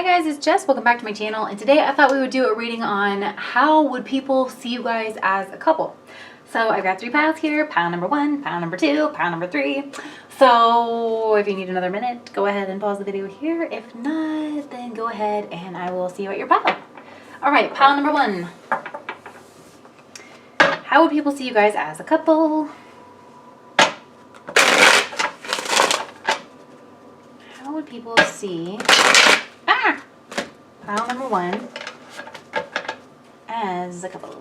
Hi guys, it's Jess. Welcome back to my channel, and today I thought we would do a reading on how would people see you guys as a couple. So I've got 3 piles here, pile number 1, pile number 2, pile number 3. So if you need another minute, go ahead and pause the video here. If not, then go ahead and I will see you at your pile. Alright, pile number 1. How would people see you guys as a couple? How would people see pile number 1 as a couple?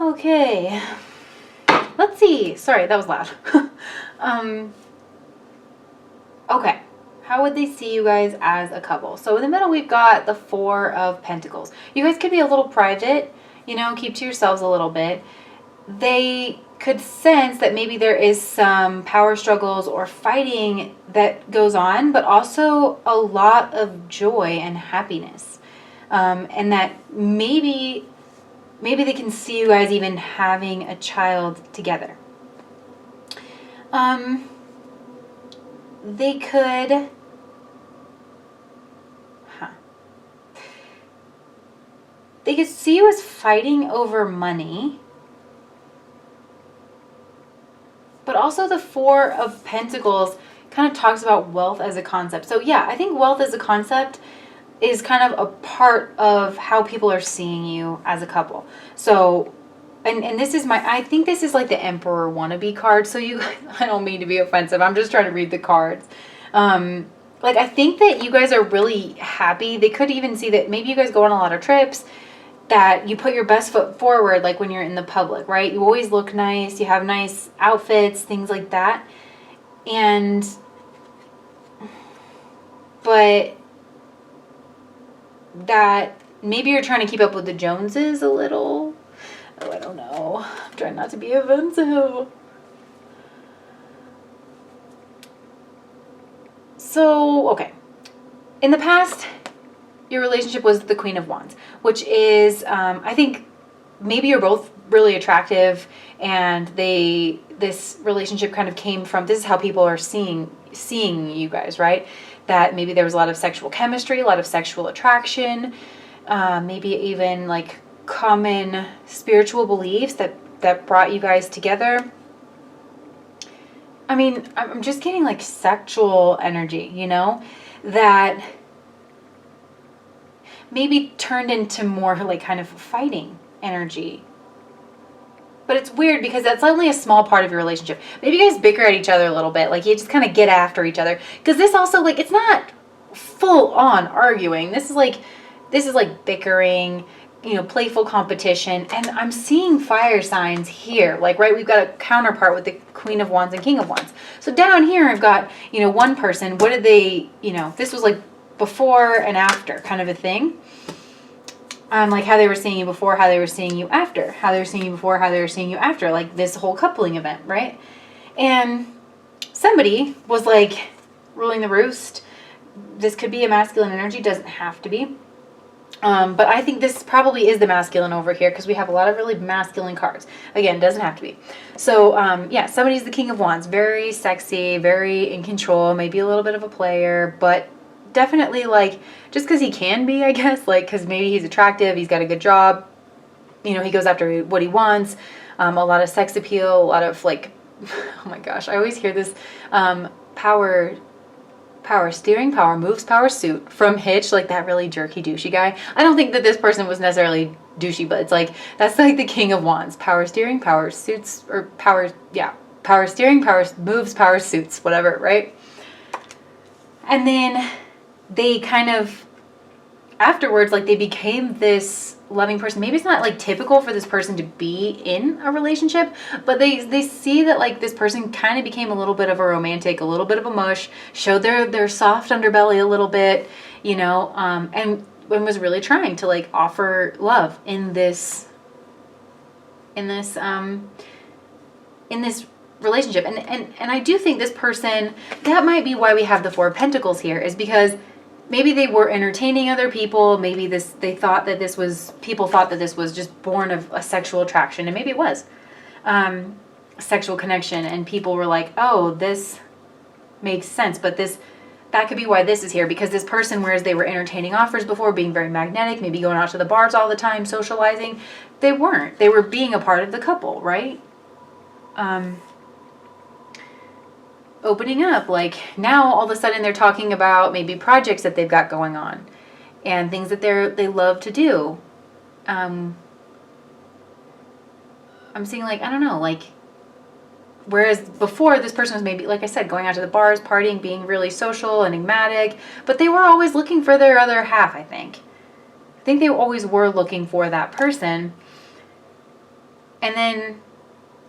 Okay, let's see. Sorry, that was loud. Okay, how would they see you guys as a couple? So in the middle, we've got the 4 of Pentacles. You guys could be a little private, you know, keep to yourselves a little bit. They could sense that maybe there is some power struggles or fighting that goes on, but also a lot of joy and happiness. And that maybe they can see you guys even having a child together. They could... They could see you as fighting over money. But also the 4 of Pentacles kind of talks about wealth as a concept. So yeah, I think wealth as a concept is kind of a part of how people are seeing you as a couple. So, and this is I think this is like the Emperor wannabe card. So I don't mean to be offensive. I'm just trying to read the cards. Like, I think that you guys are really happy. They could even see that maybe you guys go on a lot of trips, that you put your best foot forward, like when you're in the public, right? You always look nice. You have nice outfits, things like that. But that maybe you're trying to keep up with the Joneses a little. Oh, I don't know. I'm trying not to be offensive. So, okay. In the past, your relationship was the Queen of Wands, which is, I think maybe you're both really attractive, and this relationship kind of came from, this is how people are seeing you guys, right? That maybe there was a lot of sexual chemistry, a lot of sexual attraction, maybe even like common spiritual beliefs that brought you guys together. I mean, I'm just getting like sexual energy, you know, that maybe turned into more like kind of fighting energy. But it's weird because that's only a small part of your relationship. Maybe you guys bicker at each other a little bit. Like, you just kind of get after each other. Because this also, like, it's not full on arguing. This is like bickering, you know, playful competition. And I'm seeing fire signs here. Like, right, we've got a counterpart with the Queen of Wands and King of Wands. So down here, I've got, you know, one person. What did they, you know, this was like before and after kind of a thing. Like how they were seeing you before, how they were seeing you after, how they were seeing you before, how they were seeing you after, like this whole coupling event, right? And somebody was like ruling the roost. This could be a masculine energy, doesn't have to be. But I think this probably is the masculine over here because we have a lot of really masculine cards. Again, doesn't have to be. So, yeah, somebody's the King of Wands, very sexy, very in control, maybe a little bit of a player, but definitely, like, just because he can be, I guess, like, because maybe he's attractive, he's got a good job, you know, he goes after what he wants, a lot of sex appeal, a lot of, like, oh my gosh, I always hear this, power steering, power moves, power suit from Hitch, like that really jerky douchey guy. I don't think that this person was necessarily douchey, but it's like, that's like the King of Wands, power steering, power suits, or power steering, power moves, power suits, whatever, right? And then they kind of, afterwards, like, they became this loving person. Maybe it's not like typical for this person to be in a relationship, but they see that like this person kind of became a little bit of a romantic, a little bit of a mush, showed their soft underbelly a little bit, you know, and was really trying to like offer love in this relationship. And I do think this person, that might be why we have the Four of Pentacles here, is because maybe they were entertaining other people. Maybe people thought that this was just born of a sexual attraction, and maybe it was sexual connection, and people were like, oh, this makes sense. But that could be why this is here, because this person, whereas they were entertaining offers before, being very magnetic, maybe going out to the bars all the time, socializing, they weren't. They were being a part of the couple, right? Opening up, like now all of a sudden they're talking about maybe projects that they've got going on and things that they love to do. I'm seeing like, I don't know, like, whereas before this person was maybe, like I said, going out to the bars, partying, being really social, enigmatic, but they were always looking for their other half, I think. I think they always were looking for that person.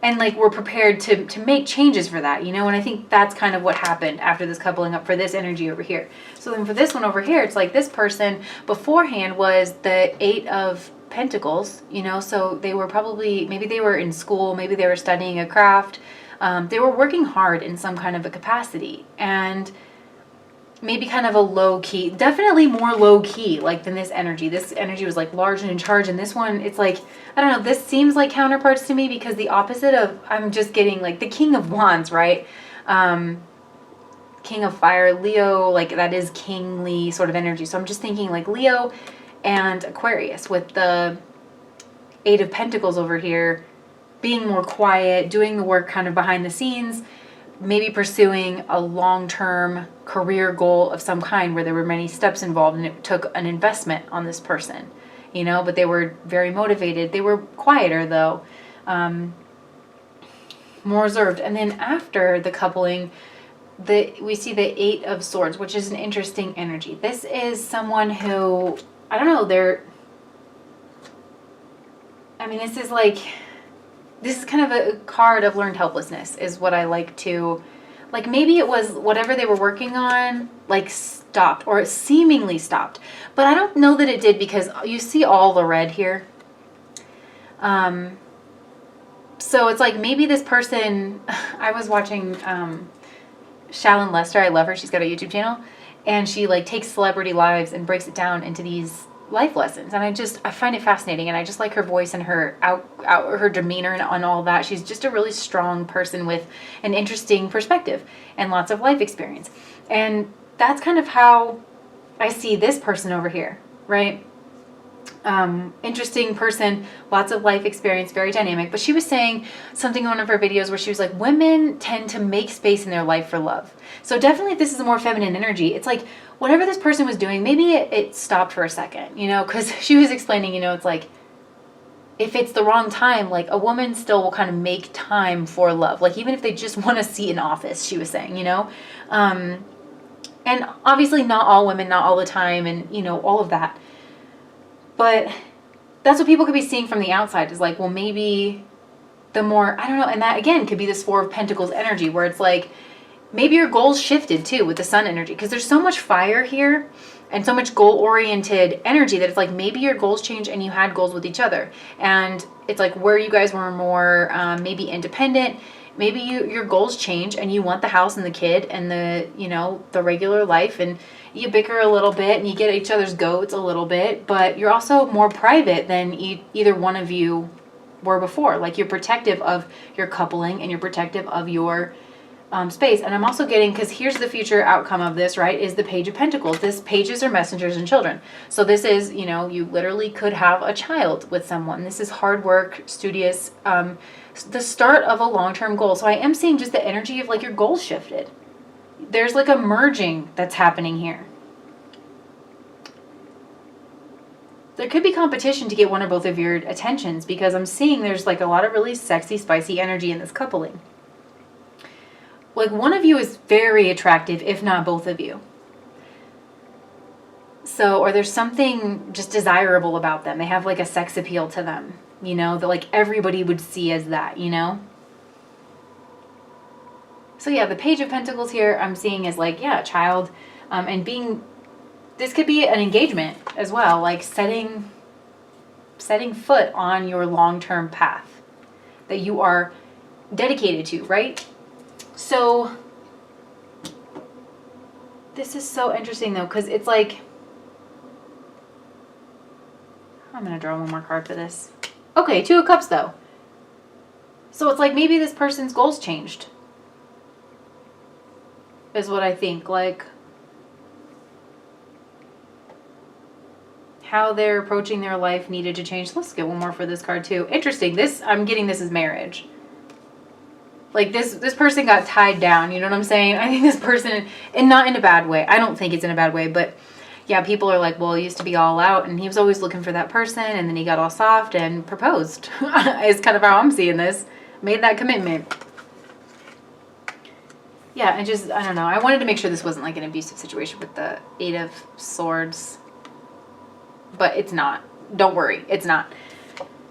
And like we're prepared to make changes for that, you know? And I think that's kind of what happened after this coupling up for this energy over here. So then for this one over here, it's like this person beforehand was the Eight of Pentacles, you know? So they were probably, maybe they were in school, maybe they were studying a craft. They were working hard in some kind of a capacity, and maybe kind of a low key, definitely more low key like than this energy. This energy was like large and in charge, and this one, it's like, I don't know, this seems like counterparts to me, because the opposite of, I'm just getting like the King of Wands, right? King of Fire, Leo, like that is kingly sort of energy. So I'm just thinking like Leo and Aquarius with the Eight of Pentacles over here, being more quiet, doing the work kind of behind the scenes, maybe pursuing a long-term career goal of some kind where there were many steps involved and it took an investment on this person, you know, but they were very motivated. They were quieter though, more reserved. And then after the coupling, we see the Eight of Swords, which is an interesting energy. This is someone who, I don't know, this is kind of a card of learned helplessness is what I like to, like maybe it was whatever they were working on, like stopped, or it seemingly stopped. But I don't know that it did, because you see all the red here. So it's like maybe this person, I was watching Shallon Lester, I love her, she's got a YouTube channel, and she like takes celebrity lives and breaks it down into these life lessons, and I find it fascinating, and I just like her voice and her her demeanor and all that. She's just a really strong person with an interesting perspective and lots of life experience, and that's kind of how I see this person over here, right? Interesting person, lots of life experience, very dynamic. But she was saying something in one of her videos where she was like, women tend to make space in their life for love. So definitely if this is a more feminine energy, it's like whatever this person was doing, maybe it stopped for a second, you know, because she was explaining, you know, it's like if it's the wrong time, like a woman still will kind of make time for love. Like even if they just want a seat in office, she was saying, you know, and obviously not all women, not all the time, and you know, all of that. But that's what people could be seeing from the outside, is like, well, maybe the more, I don't know, and that again could be this Four of Pentacles energy, where it's like, maybe your goals shifted too with the Sun energy, because there's so much fire here and so much goal-oriented energy that it's like maybe your goals change and you had goals with each other. And it's like where you guys were more maybe independent, maybe your goals change and you want the house and the kid and the, you know, the regular life, and you bicker a little bit and you get each other's goats a little bit, but you're also more private than either one of you were before. Like you're protective of your coupling and you're protective of your space. And I'm also getting, because here's the future outcome of this, right, is the Page of Pentacles. This pages are messengers and children. So this is, you know, you literally could have a child with someone. This is hard work, studious, the start of a long-term goal. So I am seeing just the energy of like your goals shifted. There's like a merging that's happening here. There could be competition to get one or both of your attentions, because I'm seeing there's like a lot of really sexy, spicy energy in this coupling. Like one of you is very attractive, if not both of you. So So, or there's something just desirable about them. They have like a sex appeal to them, you know, that like everybody would see as that, you know? So yeah, the Page of Pentacles here I'm seeing as like, yeah, a child, and being, this could be an engagement as well, like setting foot on your long-term path that you are dedicated to, right? So this is so interesting though, because it's like, I'm going to draw one more card for this. Okay, Two of Cups though. So it's like maybe this person's goals changed, is what I think. Like how they're approaching their life needed to change. Let's get one more for this card too. Interesting. This, I'm getting this as marriage. Like this person got tied down, you know what I'm saying? I think this person, and not in a bad way. I don't think it's in a bad way, but yeah, people are like, well, he used to be all out and he was always looking for that person, and then he got all soft and proposed. Is kind of how I'm seeing this. Made that commitment. Yeah, I don't know. I wanted to make sure this wasn't like an abusive situation with the Eight of Swords. But it's not. Don't worry. It's not.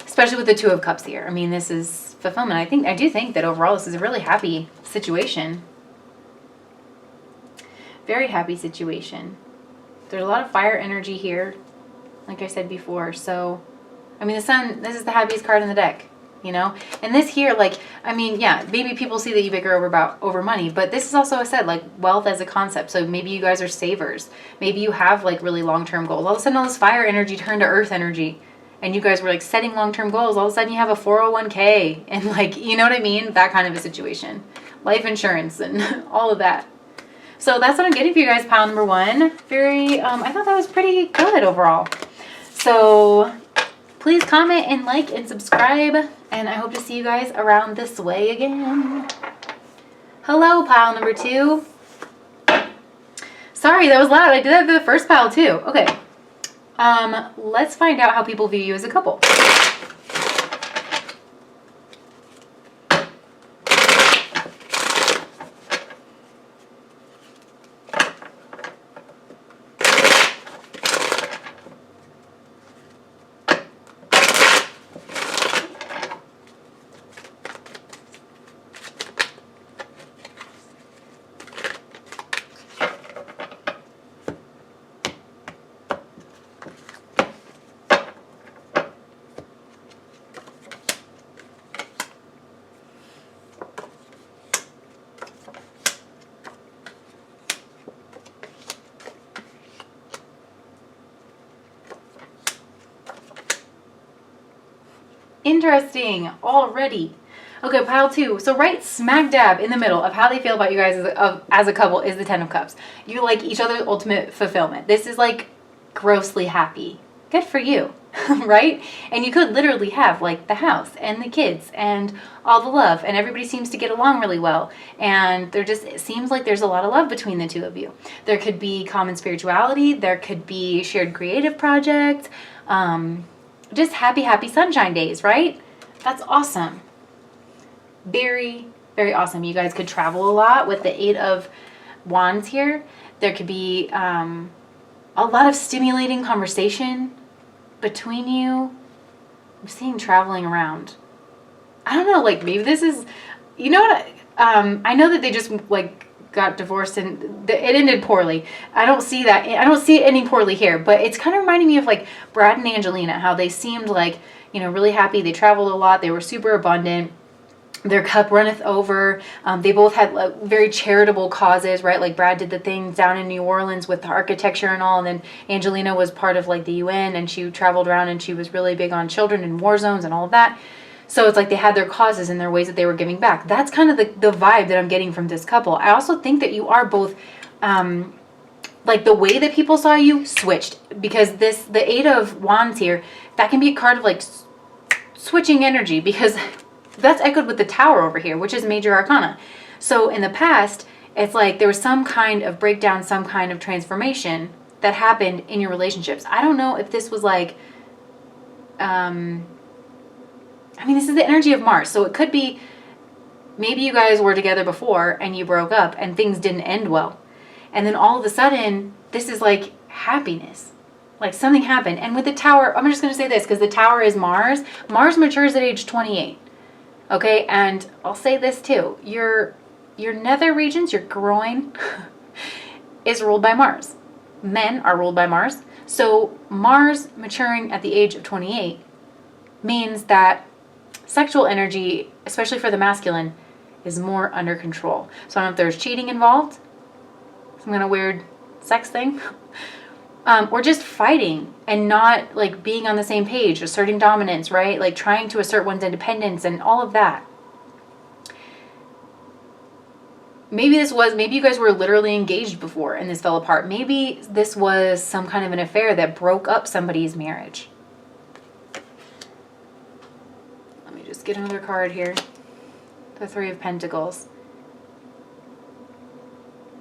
Especially with the Two of Cups here. I mean, this is fulfillment. I do think that overall this is a really happy situation. Very happy situation. There's a lot of fire energy here, like I said before. So, I mean, the Sun, this is the happiest card in the deck, you know? And this here, like, I mean, yeah, maybe people see that you bicker over money, but this is also, I said, like, wealth as a concept. So maybe you guys are savers. Maybe you have, like, really long-term goals. All of a sudden, all this fire energy turned to earth energy, and you guys were, like, setting long-term goals. All of a sudden, you have a 401k, and, like, you know what I mean? That kind of a situation. Life insurance and all of that. So that's what I'm getting for you guys, pile number one. Very, I thought that was pretty good overall. So please comment and like and subscribe. And I hope to see you guys around this way again. Hello, pile number two. Sorry, that was loud. I did that for the first pile too. Okay. Let's find out how people view you as a couple. Interesting already. Okay, pile two. So right smack dab in the middle of how they feel about you guys as a couple is the Ten of Cups. You like each other's ultimate fulfillment. This is like grossly happy. Good for you, right? And you could literally have like the house and the kids and all the love, and everybody seems to get along really well. And it seems like there's a lot of love between the two of you. There could be common spirituality. There could be shared creative projects. Just happy, happy sunshine days, right? That's awesome. Very, very awesome. You guys could travel a lot with the Eight of Wands here. There could be a lot of stimulating conversation between you. I'm seeing traveling around. I don't know, like maybe this is, you know what? I know that they just like got divorced and it ended poorly. I don't see that. I don't see it ending poorly here, but it's kind of reminding me of like Brad and Angelina, how they seemed like, you know, really happy. They traveled a lot. They were super abundant. Their cup runneth over. They both had very charitable causes, right? Like Brad did the things down in New Orleans with the architecture and all. And then Angelina was part of like the UN, and she traveled around and she was really big on children in war zones and all of that. So it's like they had their causes and their ways that they were giving back. That's kind of the vibe that I'm getting from this couple. I also think that you are both, like the way that people saw you switched, because the Eight of Wands here, that can be a card of like switching energy, because that's echoed with the Tower over here, which is major arcana. So in the past, it's like there was some kind of breakdown, some kind of transformation that happened in your relationships. I don't know if this was like, I mean, this is the energy of Mars, so it could be maybe you guys were together before and you broke up and things didn't end well. And then all of a sudden, this is like happiness. Like something happened. And with the Tower, I'm just going to say this because the Tower is Mars. Mars matures at age 28. Okay, and I'll say this too. Your nether regions, your groin, is ruled by Mars. Men are ruled by Mars. So Mars maturing at the age of 28 means that sexual energy, especially for the masculine, is more under control. So I don't know if there's cheating involved, some kind of weird sex thing, or just fighting and not like being on the same page, asserting dominance, right? Like trying to assert one's independence and all of that. Maybe you guys were literally engaged before and this fell apart. Maybe this was some kind of an affair that broke up somebody's marriage. Let me just get another card here. The Three of Pentacles.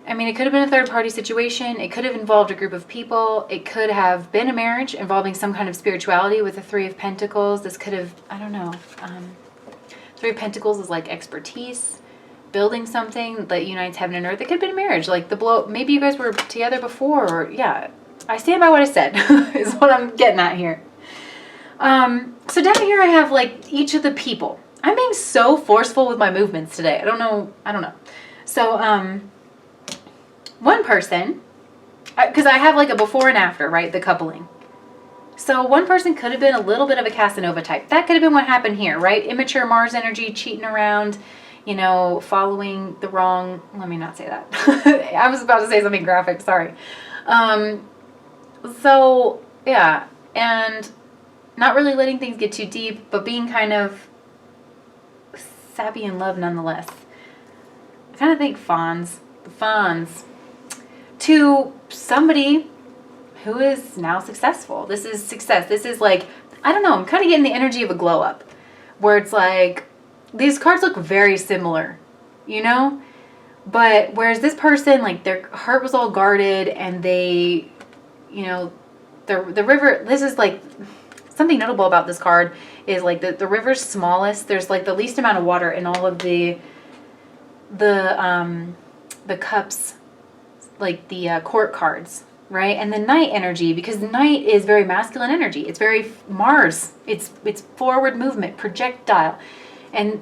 I mean, it could have been a third-party situation. It could have involved a group of people. It could have been a marriage involving some kind of spirituality with the Three of Pentacles. This could have, I don't know. Three of Pentacles is like expertise, building something that unites heaven and earth. It could have been a marriage. Like maybe you guys were together before. Or, yeah, I stand by what I said is what I'm getting at here. So down here I have like each of the people. I'm being so forceful with my movements today. I don't know. So, one person, because I have like a before and after, right? The coupling. So one person could have been a little bit of a Casanova type. That could have been what happened here, right? Immature Mars energy, cheating around, following the wrong, let me not say that. I was about to say something graphic, sorry. So, yeah, and not really letting things get too deep, but being kind of sappy in love nonetheless. I kind of think fawns to somebody who is now successful. This is success. This is like, I don't know, I'm kind of getting the energy of a glow up where it's like, these cards look very similar, but whereas this person, like their heart was all guarded and they, the river, this is like, something notable about this card is like the river's smallest. There's like the least amount of water in all of the cups, like the court cards, right? And the Knight energy, because the Knight is very masculine energy. It's very Mars. It's forward movement, projectile, and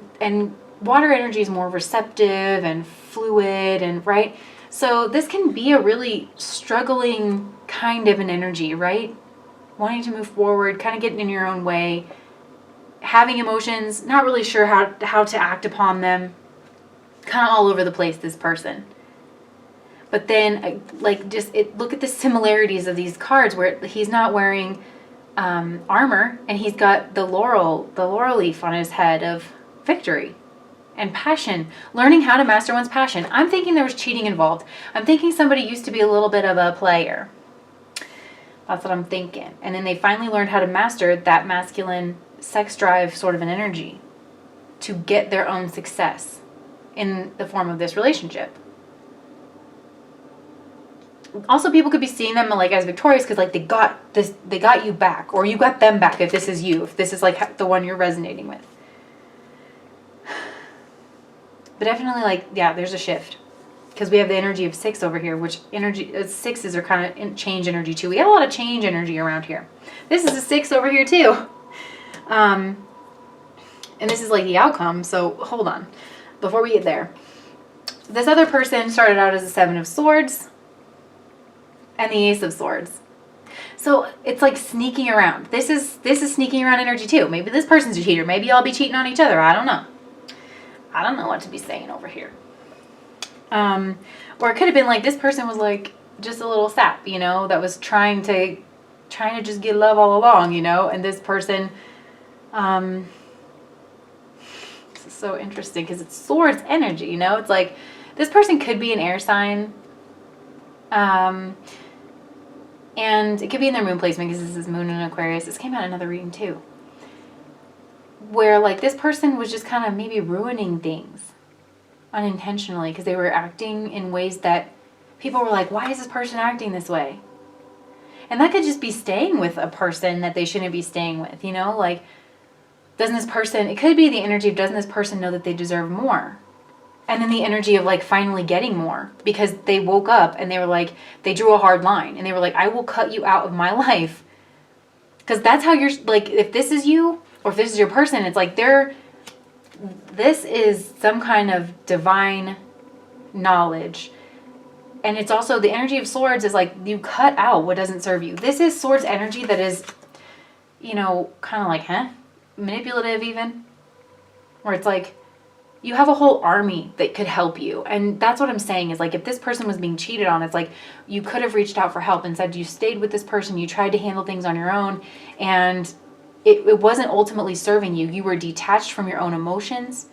water energy is more receptive and fluid, and right. So this can be a really struggling kind of an energy, right? Wanting to move forward, kind of getting in your own way, having emotions, not really sure how to act upon them, kind of all over the place, this person. But then, look at the similarities of these cards where he's not wearing armor and he's got the laurel leaf on his head of victory and passion, learning how to master one's passion. I'm thinking there was cheating involved. I'm thinking somebody used to be a little bit of a player. That's what I'm thinking. And then they finally learned how to master that masculine sex drive sort of an energy to get their own success in the form of this relationship. Also, people could be seeing them like as victorious because like they got you back, or you got them back if this is you, if this is like the one you're resonating with. But definitely there's a shift. Because we have the energy of 6 over here, which sixes are kind of change energy too. We have a lot of change energy around here. This is a 6 over here too. And this is like the outcome. So hold on. Before we get there. This other person started out as a 7 of Swords and the Ace of Swords. So it's like sneaking around. This is sneaking around energy too. Maybe this person's a cheater. Maybe y'all be cheating on each other. I don't know. I don't know what to be saying over here. Or it could have been like this person was like just a little sap, that was trying to just get love all along, and this person, this is so interesting because it's Swords energy, it's like this person could be an air sign, and it could be in their moon placement because this is Moon in Aquarius. This came out in another reading too, where like this person was just kind of maybe ruining things unintentionally because they were acting in ways that people were like, why is this person acting this way? And that could just be staying with a person that they shouldn't be staying with, like, doesn't this person, it could be the energy of doesn't this person know that they deserve more? And then the energy of like finally getting more, because they woke up and they were like, they drew a hard line and they were like, I will cut you out of my life. Because that's how you're, like, if this is you or if this is your person, it's like this is some kind of divine knowledge. And it's also the energy of swords is like you cut out what doesn't serve you. This is swords energy that is, you know, kind of like, manipulative even. Where it's like, you have a whole army that could help you. And that's what I'm saying is like, if this person was being cheated on, it's like you could have reached out for help. Instead, you stayed with this person. You tried to handle things on your own. And it wasn't ultimately serving you. You were detached from your own emotions.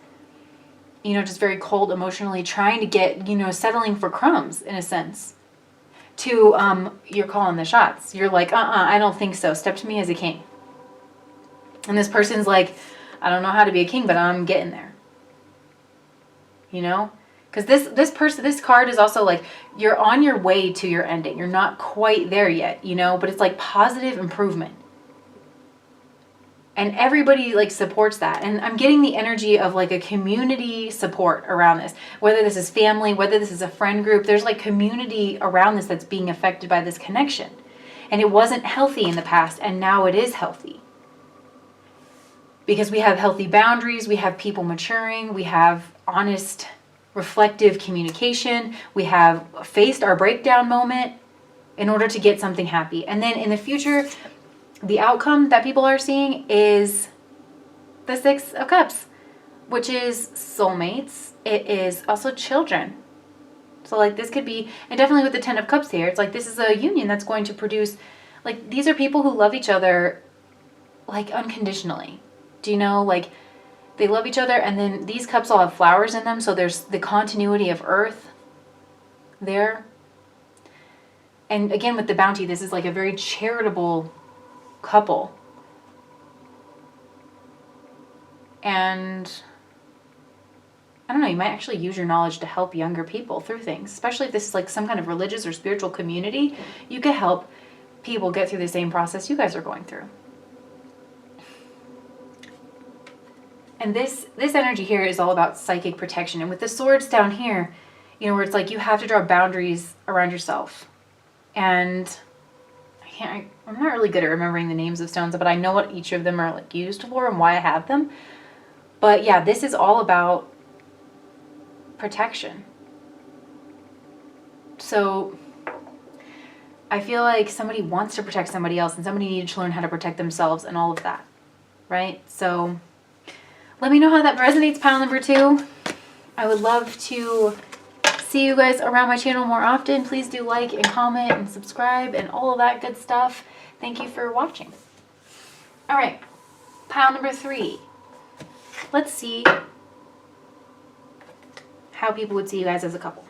You know, just very cold emotionally, trying to get, you know, settling for crumbs in a sense. To, you're calling the shots. You're like, I don't think so. Step to me as a king. And this person's like, I don't know how to be a king, but I'm getting there. You know? Because this card is also like, you're on your way to your ending. You're not quite there yet, you know? But it's like positive improvement. And everybody like supports that. And I'm getting the energy of like a community support around this. Whether this is family, whether this is a friend group, there's like community around this that's being affected by this connection. And it wasn't healthy in the past, and now it is healthy. Because we have healthy boundaries, we have people maturing, we have honest, reflective communication, we have faced our breakdown moment in order to get something happy. And then in the future, the outcome that people are seeing is the Six of Cups, which is soulmates. It is also children. So like this could be, and definitely with the Ten of Cups here, it's like this is a union that's going to produce, like these are people who love each other like unconditionally. Do you know, like they love each other, and then these cups all have flowers in them, so there's the continuity of earth there. And again with the bounty, this is like a very charitable couple. And I don't know, you might actually use your knowledge to help younger people through things, especially if this is like some kind of religious or spiritual community. You could help people get through the same process you guys are going through. And this energy here is all about psychic protection. And with the swords down here, you know, where it's like you have to draw boundaries around yourself. And I'm not really good at remembering the names of stones, but I know what each of them are like used for and why I have them. But yeah, this is all about protection. So I feel like somebody wants to protect somebody else, and somebody needed to learn how to protect themselves and all of that, right? So let me know how that resonates, pile number 2. I would love to see you guys around my channel more often. Please do like and comment and subscribe and all of that good stuff. Thank you for watching. All right, pile number 3. Let's see how people would see you guys as a couple.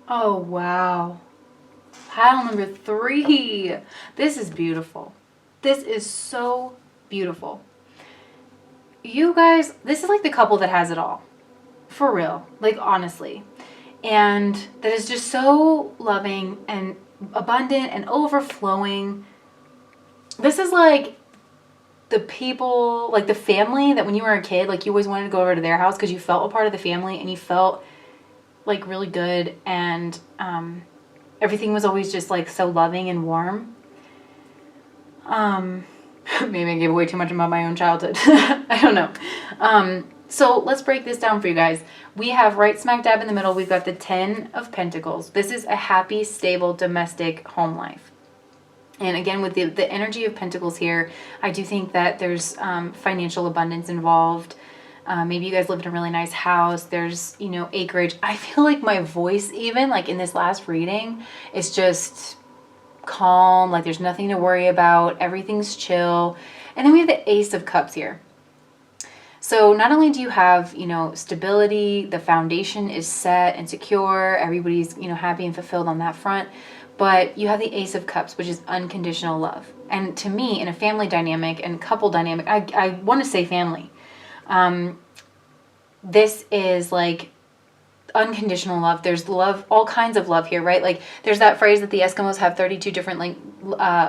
Oh, wow. Pile number 3. This is beautiful. This is so beautiful. You guys, this is like the couple that has it all. For real. Like, honestly. And that is just so loving and abundant and overflowing. This is like the people, like the family that when you were a kid, like you always wanted to go over to their house because you felt a part of the family and you felt like really good, and everything was always just like so loving and warm. Maybe I gave away too much about my own childhood. I don't know. So let's break this down for you guys. We have right smack dab in the middle, we've got the 10 of Pentacles. This is a happy, stable, domestic home life. And again, with the energy of Pentacles here, I do think that there's financial abundance involved. Maybe you guys live in a really nice house. There's, acreage. I feel like my voice, even like in this last reading, is just calm. Like there's nothing to worry about. Everything's chill. And then we have the Ace of Cups here. So not only do you have, stability, the foundation is set and secure. Everybody's, happy and fulfilled on that front. But you have the Ace of Cups, which is unconditional love. And to me, in a family dynamic and couple dynamic, I want to say family. This is like unconditional love. There's love, all kinds of love here, right? Like there's that phrase that the Eskimos have 32 different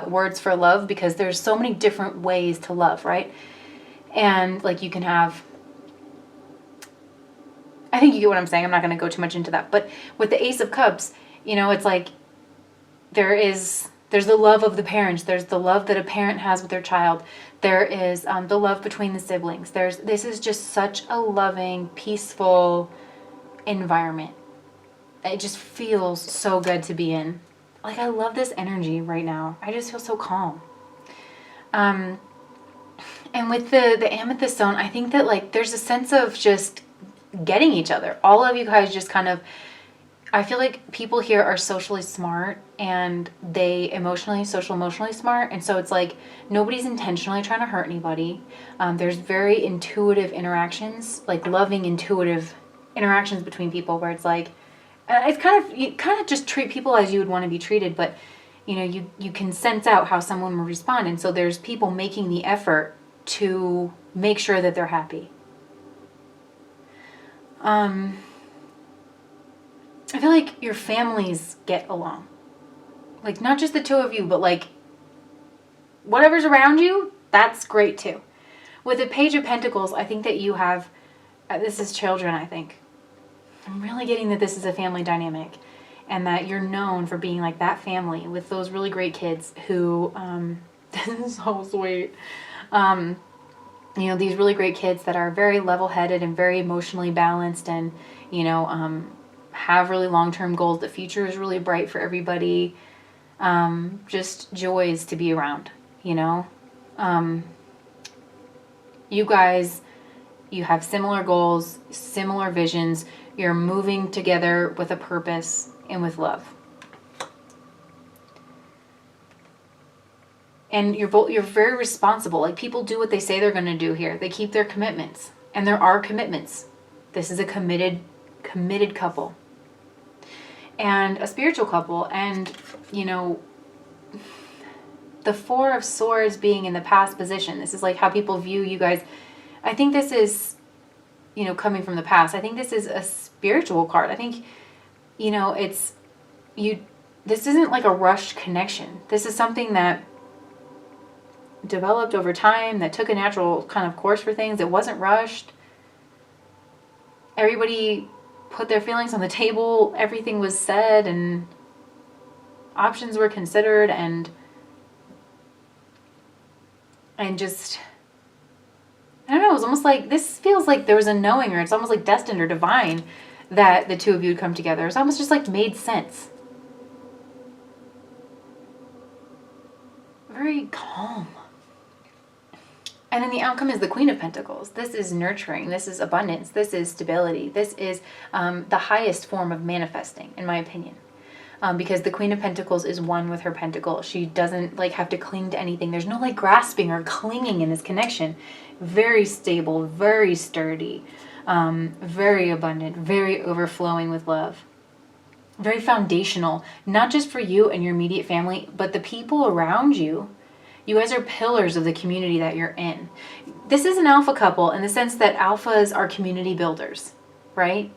words for love, because there's so many different ways to love, right? And like you can have, I think you get what I'm saying. I'm not going to go too much into that. But with the Ace of Cups, it's like there's the love of the parents. There's the love that a parent has with their child. There is the love between the siblings. This is just such a loving, peaceful environment. It just feels so good to be in. Like I love this energy right now. I just feel so calm. And with the amethyst stone, I think that like there's a sense of just getting each other. All of you guys just kind of, I feel like people here are socially smart and they emotionally smart. And so it's like nobody's intentionally trying to hurt anybody. There's very intuitive interactions, like loving, intuitive interactions between people where it's like, it's you kind of just treat people as you would want to be treated. But, you can sense out how someone will respond. And so there's people making the effort to make sure that they're happy. I feel like your families get along. Like, not just the two of you, but like, whatever's around you, that's great too. With the Page of Pentacles, I think that you have, this is children, I think. I'm really getting that this is a family dynamic. And that you're known for being like that family with those really great kids who, this is so sweet. These really great kids that are very level-headed and very emotionally balanced and, have really long-term goals. The future is really bright for everybody. Just joys to be around, You guys, you have similar goals, similar visions. You're moving together with a purpose and with love. And you're very responsible. Like people do what they say they're going to do here. They keep their commitments. And there are commitments. This is a committed couple. And a spiritual couple. And, the Four of Swords being in the past position. This is like how people view you guys. I think this is, coming from the past. I think this is a spiritual card. I think, this isn't like a rushed connection. This is something that developed over time, that took a natural kind of course for things. It wasn't rushed. Everybody put their feelings on the table. Everything was said and options were considered and just, I don't know, it was almost like, this feels like there was a knowing, or it's almost like destined or divine that the two of you would come together. It's almost just like made sense. Very calm. And then the outcome is the Queen of Pentacles. This is nurturing. This is abundance. This is stability. This is the highest form of manifesting, in my opinion. Because the Queen of Pentacles is one with her pentacle. She doesn't like have to cling to anything. There's no like grasping or clinging in this connection. Very stable, very sturdy, very abundant, very overflowing with love. Very foundational, not just for you and your immediate family, but the people around you. You guys are pillars of the community that you're in. This is an alpha couple in the sense that alphas are community builders, right?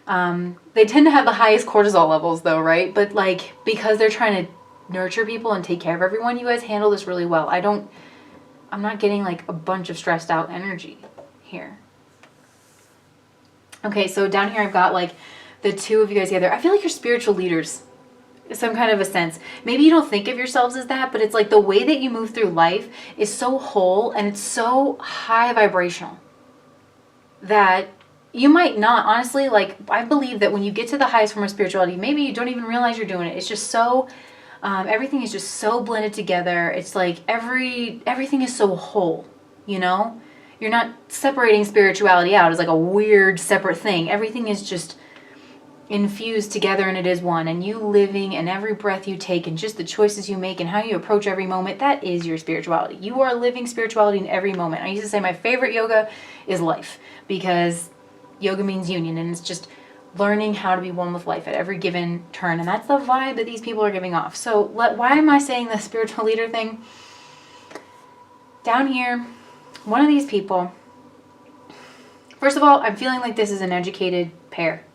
They tend to have the highest cortisol levels though, right? But like, because they're trying to nurture people and take care of everyone, you guys handle this really well. I'm not getting like a bunch of stressed out energy here. Okay, so down here I've got like the two of you guys together. I feel like you're spiritual leaders. Some kind of a sense. Maybe you don't think of yourselves as that, but it's like the way that you move through life is so whole and it's so high vibrational. that you might not, honestly, like, I believe that when you get to the highest form of spirituality, maybe you don't even realize you're doing it. It's just so, everything is just so blended together. It's like everything is so whole, you know? You're not separating spirituality out as like a weird separate thing. Everything is just infused together and it is one. And you living and every breath you take and just the choices you make and how you approach every moment, that is your spirituality. You are living spirituality in every moment. I used to say my favorite yoga is life, because yoga means union, and it's just learning how to be one with life at every given turn. And that's the vibe that these people are giving off. So why am I saying the spiritual leader thing? Down here, one of these people, first of all, I'm feeling like this is an educated pair.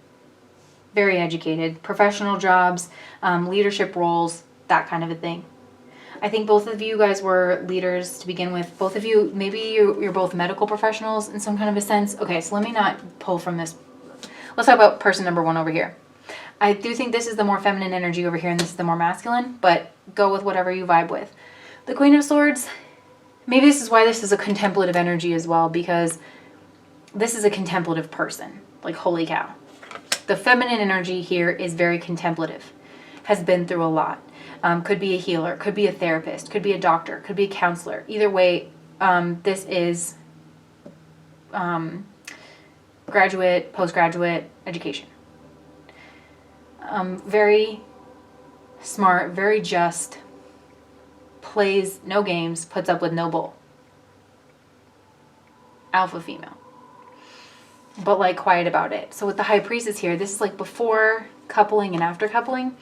Very educated, professional jobs, leadership roles, that kind of a thing. I think both of you guys were leaders to begin with. Both of you, maybe you're both medical professionals in some kind of a sense. Okay, so let me not pull from this. Let's talk about person number one over here. I do think this is the more feminine energy over here, and this is the more masculine, but go with whatever you vibe with. The Queen of Swords, maybe this is why this is a contemplative energy as well, because this is a contemplative person. Like, holy cow. The feminine energy here is very contemplative, has been through a lot. Could be a healer, could be a therapist, could be a doctor, could be a counselor. Either way, this is graduate, postgraduate education. Very smart, very just, plays no games, puts up with no bull. Alpha female. But like quiet about it. So with the High Priestess here, this is like before coupling and after coupling.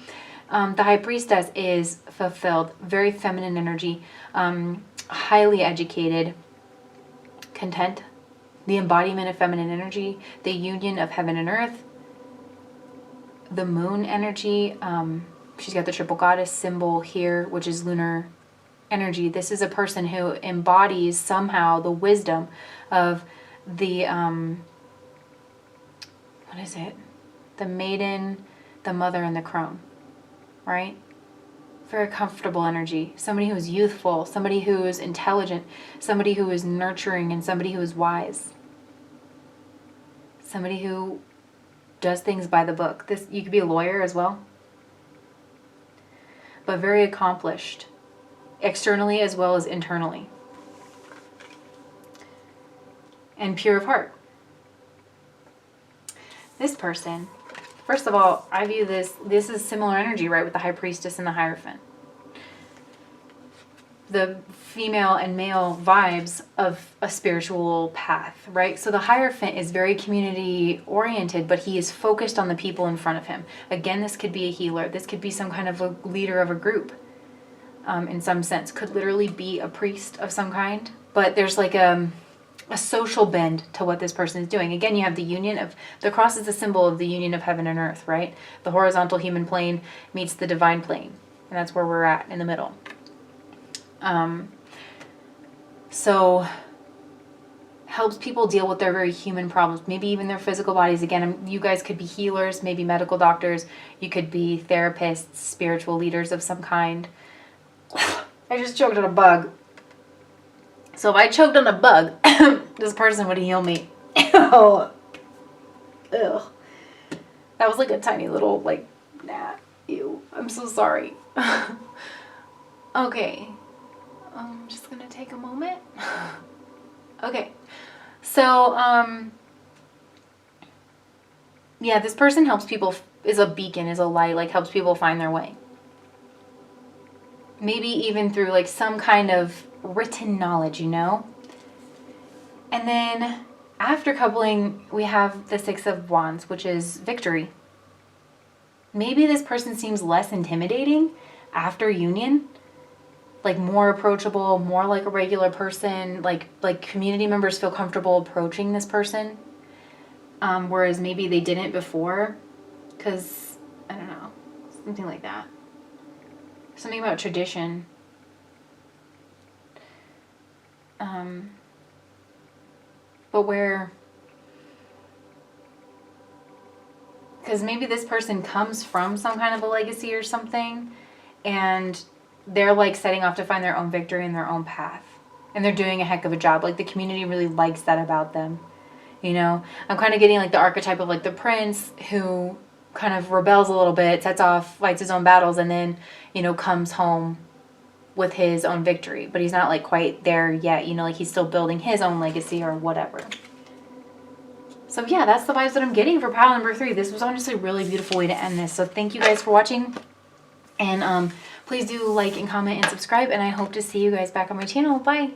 The High Priestess is fulfilled, very feminine energy, highly educated, content, the embodiment of feminine energy, the union of heaven and earth, the moon energy. She's got the triple goddess symbol here, which is lunar energy. This is a person who embodies somehow the wisdom of the what is it? The maiden, the mother, and the crone, right? Very comfortable energy. Somebody who's youthful, somebody who is intelligent, somebody who is nurturing, and somebody who is wise. Somebody who does things by the book. This, you could be a lawyer as well. But very accomplished, externally as well as internally. And pure of heart. This person, first of all, I view this is similar energy, right, with the High Priestess and the Hierophant. The female and male vibes of a spiritual path, right? So the Hierophant is very community oriented, but he is focused on the people in front of him. Again, this could be a healer. This could be some kind of a leader of a group, in some sense. Could literally be a priest of some kind, but there's like a social bend to what this person is doing. Again, you have the union of, the cross is the symbol of the union of heaven and earth, right? The horizontal human plane meets the divine plane. And that's where we're at, in the middle. So helps people deal with their very human problems, maybe even their physical bodies. Again, you guys could be healers, maybe medical doctors. You could be therapists, spiritual leaders of some kind. I just choked on a bug. So if I choked on a bug, this person would heal me. Oh, ugh. That was like a tiny little, like, nah, ew. I'm so sorry. Okay. I'm just going to take a moment. Okay. So, yeah, this person helps people, is a beacon, is a light, like helps people find their way. Maybe even through like some kind of written knowledge, you know? And then after coupling, we have the Six of Wands, which is victory. Maybe this person seems less intimidating after union, like more approachable, more like a regular person, like community members feel comfortable approaching this person, whereas maybe they didn't before, because, I don't know, something like that. Something about tradition. But where, because maybe this person comes from some kind of a legacy or something, and they're like setting off to find their own victory in their own path. And they're doing a heck of a job. Like the community really likes that about them. You know, I'm kind of getting like the archetype of like the prince who kind of rebels a little bit, sets off, fights his own battles, and then, you know, comes home with his own victory. But he's not like quite there yet, you know, like he's still building his own legacy or whatever. So yeah, that's the vibes that I'm getting for pile number 3. This was honestly a really beautiful way to end this. So thank you guys for watching. And please do like and comment and subscribe. And I hope to see you guys back on my channel. Bye.